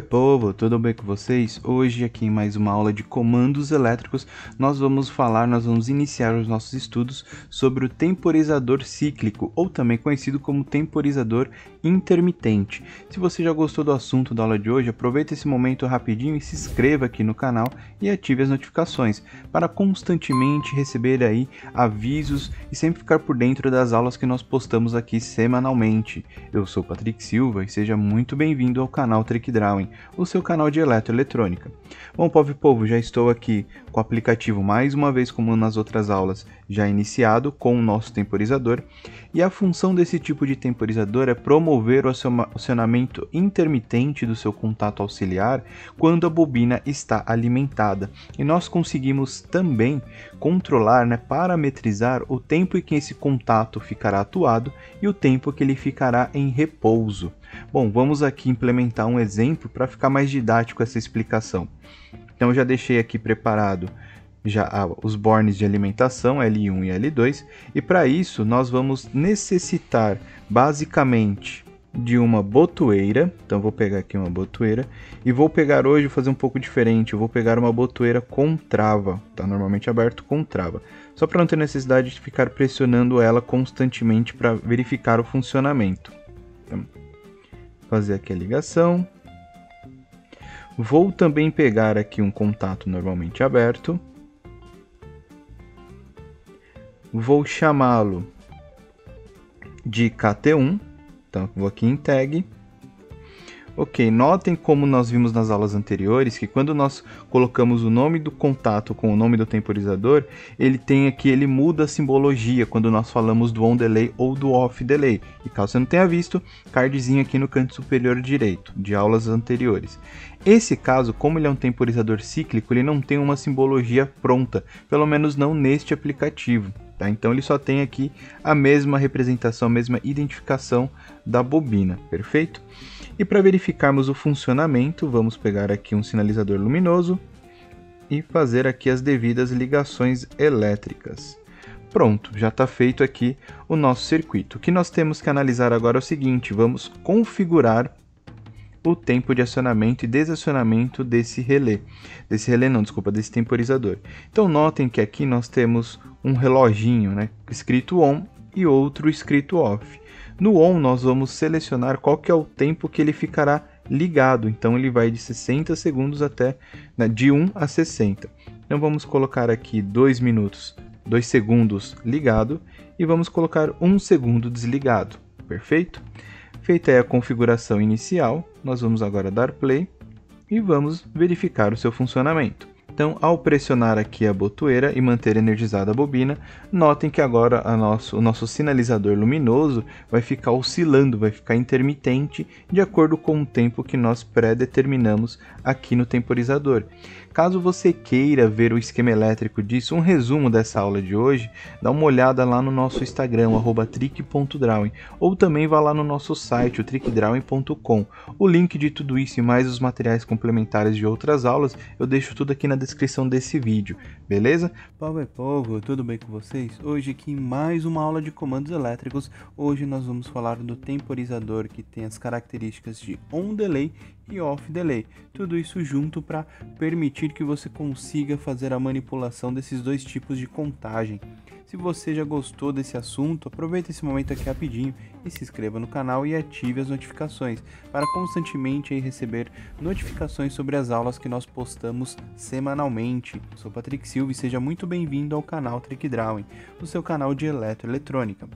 Povo, tudo bem com vocês? Hoje aqui em mais uma aula de comandos elétricos, nós vamos iniciar os nossos estudos sobre o temporizador cíclico, ou também conhecido como temporizador intermitente. Se você já gostou do assunto da aula de hoje, aproveita esse momento rapidinho e se inscreva aqui no canal e ative as notificações para constantemente receber aí avisos e sempre ficar por dentro das aulas que nós postamos aqui semanalmente. Eu sou Patrick Silva e seja muito bem-vindo ao canal Trick Drawing, o seu canal de eletroeletrônica. Bom, povo, já estou aqui com o aplicativo mais uma vez, como nas outras aulas, já iniciado com o nosso temporizador, e a função desse tipo de temporizador é promover o acionamento intermitente do seu contato auxiliar quando a bobina está alimentada. E nós conseguimos também controlar, parametrizar o tempo em que esse contato ficará atuado e o tempo que ele ficará em repouso. Bom, vamos aqui implementar um exemplo para ficar mais didático essa explicação. Então eu já deixei aqui preparado os bornes de alimentação L1 e L2, e para isso nós vamos necessitar basicamente de uma botoeira. Então vou pegar aqui uma botoeira e vou pegar hoje, fazer um pouco diferente, eu vou pegar uma botoeira com trava, tá normalmente aberto com trava, só para não ter necessidade de ficar pressionando ela constantemente para verificar o funcionamento. Então, fazer aqui a ligação. Vou também pegar aqui um contato normalmente aberto. Vou chamá-lo de KT1, então vou aqui em tag. Ok, notem como nós vimos nas aulas anteriores que quando nós colocamos o nome do contato com o nome do temporizador, ele muda a simbologia quando nós falamos do on delay ou do off delay. E caso você não tenha visto, cardzinho aqui no canto superior direito de aulas anteriores. Esse caso, como ele é um temporizador cíclico, ele não tem uma simbologia pronta, pelo menos não neste aplicativo. Tá? Então ele só tem aqui a mesma representação, a mesma identificação da bobina, perfeito? E para verificarmos o funcionamento, vamos pegar aqui um sinalizador luminoso e fazer aqui as devidas ligações elétricas. Pronto, já está feito aqui o nosso circuito. O que nós temos que analisar agora é o seguinte: vamos configurar o tempo de acionamento e desacionamento desse desse temporizador. Então notem que aqui nós temos um reloginho, escrito on e outro escrito off. No on nós vamos selecionar qual que é o tempo que ele ficará ligado, então ele vai de 60 segundos até de 1 a 60. Então vamos colocar aqui 2 segundos ligado e vamos colocar 1 segundo desligado, perfeito? Feita aí a configuração inicial, nós vamos agora dar play e vamos verificar o seu funcionamento. Então, ao pressionar aqui a botoeira e manter energizada a bobina, notem que agora o nosso sinalizador luminoso vai ficar oscilando, vai ficar intermitente, de acordo com o tempo que nós pré-determinamos aqui no temporizador. Caso você queira ver o esquema elétrico disso, um resumo dessa aula de hoje, dá uma olhada lá no nosso Instagram, @trick.drawing, ou também vá lá no nosso site, o trickdrawing.com. O link de tudo isso e mais os materiais complementares de outras aulas, eu deixo tudo aqui na descrição desse vídeo, beleza? Povo, tudo bem com vocês? Hoje aqui em mais uma aula de comandos elétricos. Hoje nós vamos falar do temporizador, que tem as características de on delay e off delay, tudo isso junto para permitir que você consiga fazer a manipulação desses dois tipos de contagem. Se você já gostou desse assunto, aproveita esse momento aqui rapidinho e se inscreva no canal e ative as notificações para constantemente receber notificações sobre as aulas que nós postamos semanalmente. Eu sou Patrick Silva e seja muito bem-vindo ao canal Trick Drawing, o seu canal de eletroeletrônica.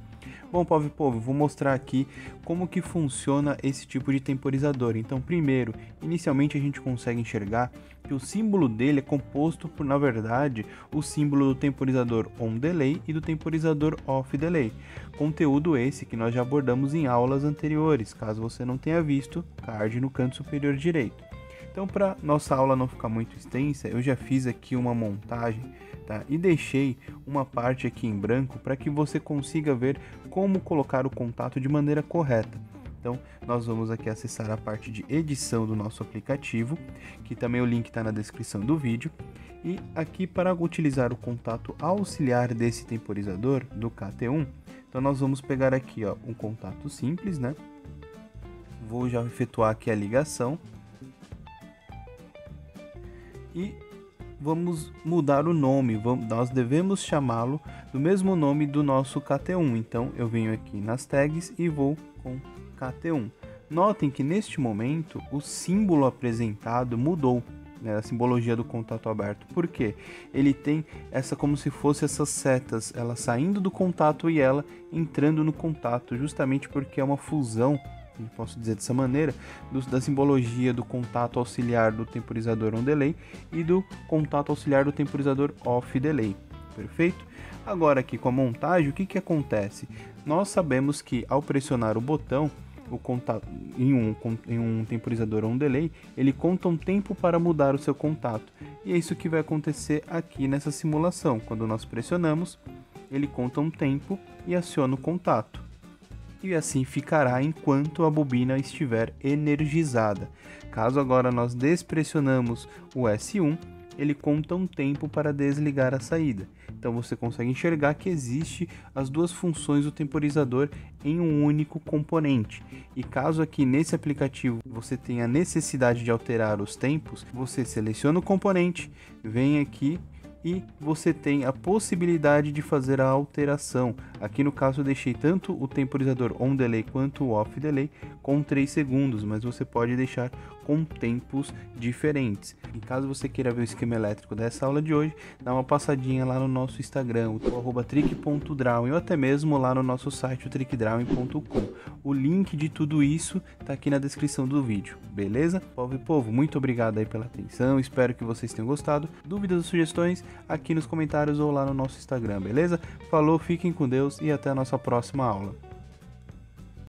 Bom, povo, vou mostrar aqui como que funciona esse tipo de temporizador. Então, primeiro, inicialmente a gente consegue enxergar que o símbolo dele é composto por, na verdade, o símbolo do temporizador on delay e do temporizador off delay. Conteúdo esse que nós já abordamos em aulas anteriores, caso você não tenha visto, card no canto superior direito. Então, para nossa aula não ficar muito extensa, eu já fiz aqui uma montagem, tá? E deixei uma parte aqui em branco para que você consiga ver como colocar o contato de maneira correta. Então, nós vamos aqui acessar a parte de edição do nosso aplicativo, que também o link está na descrição do vídeo. E aqui, para utilizar o contato auxiliar desse temporizador, do KT1, então nós vamos pegar aqui, ó, um contato simples, né? Vou já efetuar aqui a ligação. E vamos mudar o nome, nós devemos chamá-lo do mesmo nome do nosso KT1. Então eu venho aqui nas tags e vou com KT1. Notem que neste momento o símbolo apresentado mudou, né, a simbologia do contato aberto. Por quê? Ele tem essa como se fosse essas setas, ela saindo do contato e ela entrando no contato, justamente porque é uma fusão, posso dizer dessa maneira, da simbologia do contato auxiliar do temporizador on delay e do contato auxiliar do temporizador off delay. Perfeito? Agora aqui com a montagem, o que acontece? Nós sabemos que ao pressionar o botão, o contato em um temporizador on delay, ele conta um tempo para mudar o seu contato. E é isso que vai acontecer aqui nessa simulação. Quando nós pressionamos, ele conta um tempo e aciona o contato. E assim ficará enquanto a bobina estiver energizada. Caso agora nós despressionamos o S1, ele conta um tempo para desligar a saída. Então você consegue enxergar que existe as duas funções do temporizador em um único componente. E caso aqui nesse aplicativo você tenha necessidade de alterar os tempos, você seleciona o componente, vem aqui e você tem a possibilidade de fazer a alteração. Aqui no caso eu deixei tanto o temporizador on delay quanto o off delay com 3 segundos, mas você pode deixar com tempos diferentes. E caso você queira ver o esquema elétrico dessa aula de hoje, dá uma passadinha lá no nosso Instagram, o @trick.drawing, ou até mesmo lá no nosso site, o trickdrawing.com. O link de tudo isso tá aqui na descrição do vídeo, beleza? Povo, muito obrigado aí pela atenção, espero que vocês tenham gostado. Dúvidas ou sugestões, aqui nos comentários ou lá no nosso Instagram, beleza? Falou, fiquem com Deus e até a nossa próxima aula.